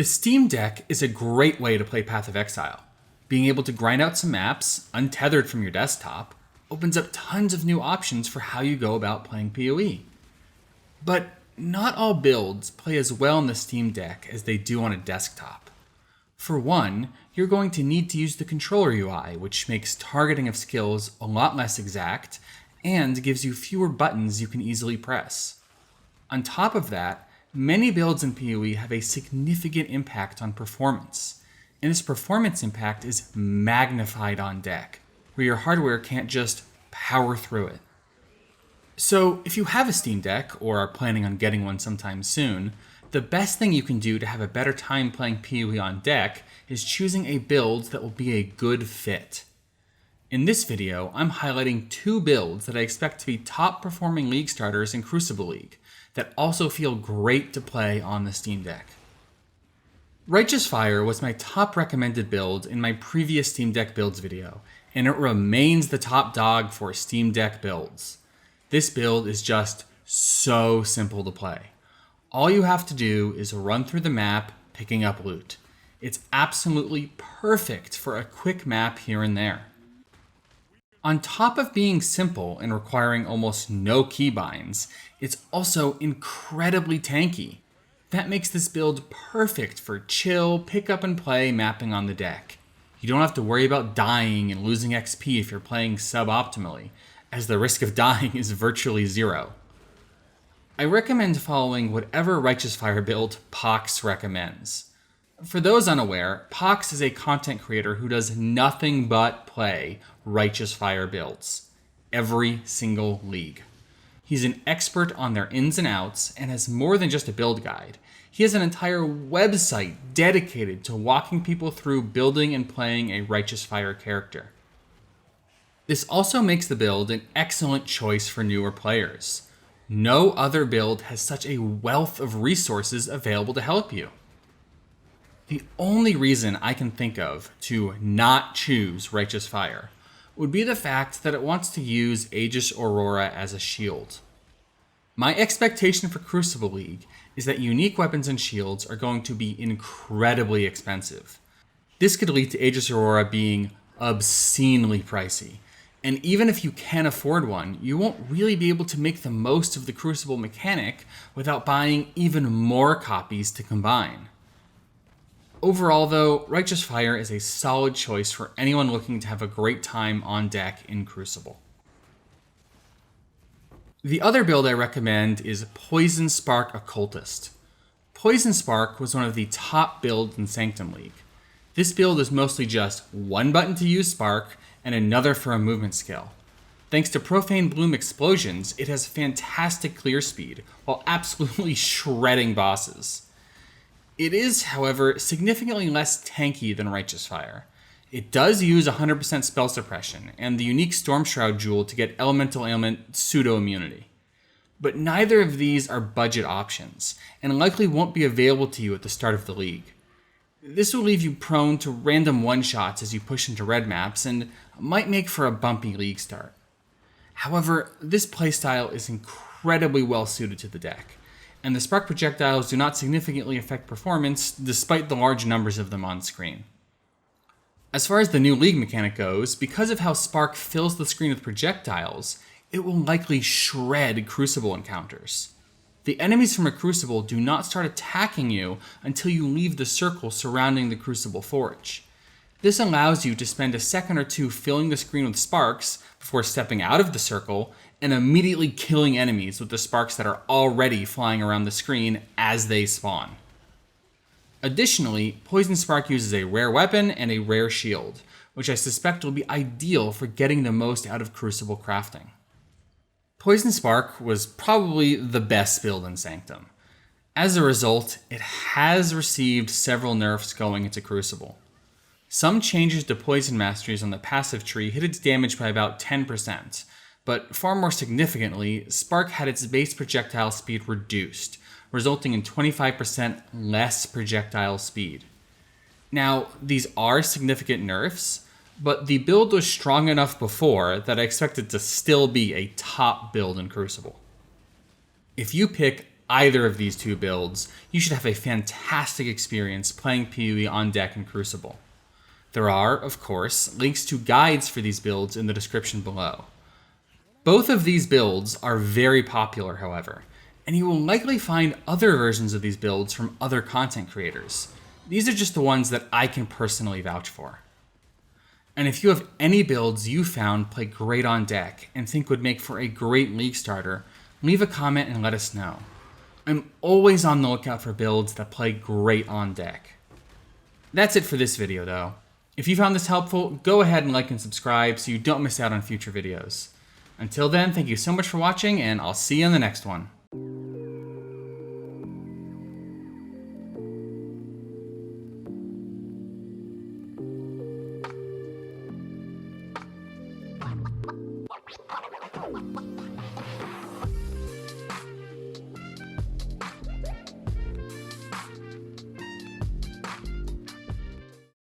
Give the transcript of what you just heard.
The Steam Deck is a great way to play Path of Exile. Being able to grind out some maps, untethered from your desktop, opens up tons of new options for how you go about playing PoE. But not all builds play as well in the Steam Deck as they do on a desktop. For one, you're going to need to use the controller UI, which makes targeting of skills a lot less exact and gives you fewer buttons you can easily press. On top of that, many builds in PoE have a significant impact on performance, and this performance impact is magnified on deck, where your hardware can't just power through it. So if you have a Steam Deck, or are planning on getting one sometime soon, the best thing you can do to have a better time playing PoE on deck is choosing a build that will be a good fit. In this video, I'm highlighting 2 builds that I expect to be top performing League starters in Crucible League, that also feel great to play on the Steam Deck. Righteous Fire was my top recommended build in my previous Steam Deck builds video, and it remains the top dog for Steam Deck builds. This build is just so simple to play. All you have to do is run through the map, picking up loot. It's absolutely perfect for a quick map here and there. On top of being simple and requiring almost no keybinds, it's also incredibly tanky. That makes this build perfect for chill, pick up and play mapping on the deck. You don't have to worry about dying and losing XP if you're playing suboptimally, as the risk of dying is virtually zero. I recommend following whatever Righteous Fire build Pohx recommends. For those unaware, Pohx is a content creator who does nothing but play Righteous Fire builds, every single league. He's an expert on their ins and outs and has more than just a build guide. He has an entire website dedicated to walking people through building and playing a Righteous Fire character. This also makes the build an excellent choice for newer players. No other build has such a wealth of resources available to help you. The only reason I can think of to not choose Righteous Fire would be the fact that it wants to use Aegis Aurora as a shield. My expectation for Crucible League is that unique weapons and shields are going to be incredibly expensive. This could lead to Aegis Aurora being obscenely pricey, and even if you can afford one, you won't really be able to make the most of the Crucible mechanic without buying even more copies to combine. Overall though, Righteous Fire is a solid choice for anyone looking to have a great time on deck in Crucible. The other build I recommend is Poison Spark Occultist. Poison Spark was one of the top builds in Sanctum League. This build is mostly just one button to use Spark and another for a movement skill. Thanks to Profane Bloom explosions, it has fantastic clear speed while absolutely shredding bosses. It is, however, significantly less tanky than Righteous Fire. It does use 100% spell suppression and the unique Storm Shroud Jewel to get elemental ailment pseudo-immunity. But neither of these are budget options, and likely won't be available to you at the start of the league. This will leave you prone to random one-shots as you push into red maps, and might make for a bumpy league start. However, this playstyle is incredibly well suited to the deck, and the spark projectiles do not significantly affect performance despite the large numbers of them on screen. As far as the new league mechanic goes, because of how Spark fills the screen with projectiles, it will likely shred Crucible encounters. The enemies from a Crucible do not start attacking you until you leave the circle surrounding the Crucible Forge. This allows you to spend a second or two filling the screen with sparks before stepping out of the circle and immediately killing enemies with the sparks that are already flying around the screen as they spawn. Additionally, Poison Spark uses a rare weapon and a rare shield, which I suspect will be ideal for getting the most out of Crucible crafting. Poison Spark was probably the best build in Sanctum. As a result, it has received several nerfs going into Crucible. Some changes to Poison Masteries on the passive tree hit its damage by about 10%, but far more significantly, Spark had its base projectile speed reduced, resulting in 25% less projectile speed. Now, these are significant nerfs, but the build was strong enough before that I expect it to still be a top build in Crucible. If you pick either of these two builds, you should have a fantastic experience playing PoE on deck in Crucible. There are, of course, links to guides for these builds in the description below. Both of these builds are very popular, however, and you will likely find other versions of these builds from other content creators. These are just the ones that I can personally vouch for. And if you have any builds you found play great on deck and think would make for a great league starter, leave a comment and let us know. I'm always on the lookout for builds that play great on deck. That's it for this video though. If you found this helpful, go ahead and like and subscribe so you don't miss out on future videos. Until then, thank you so much for watching, and I'll see you in the next one.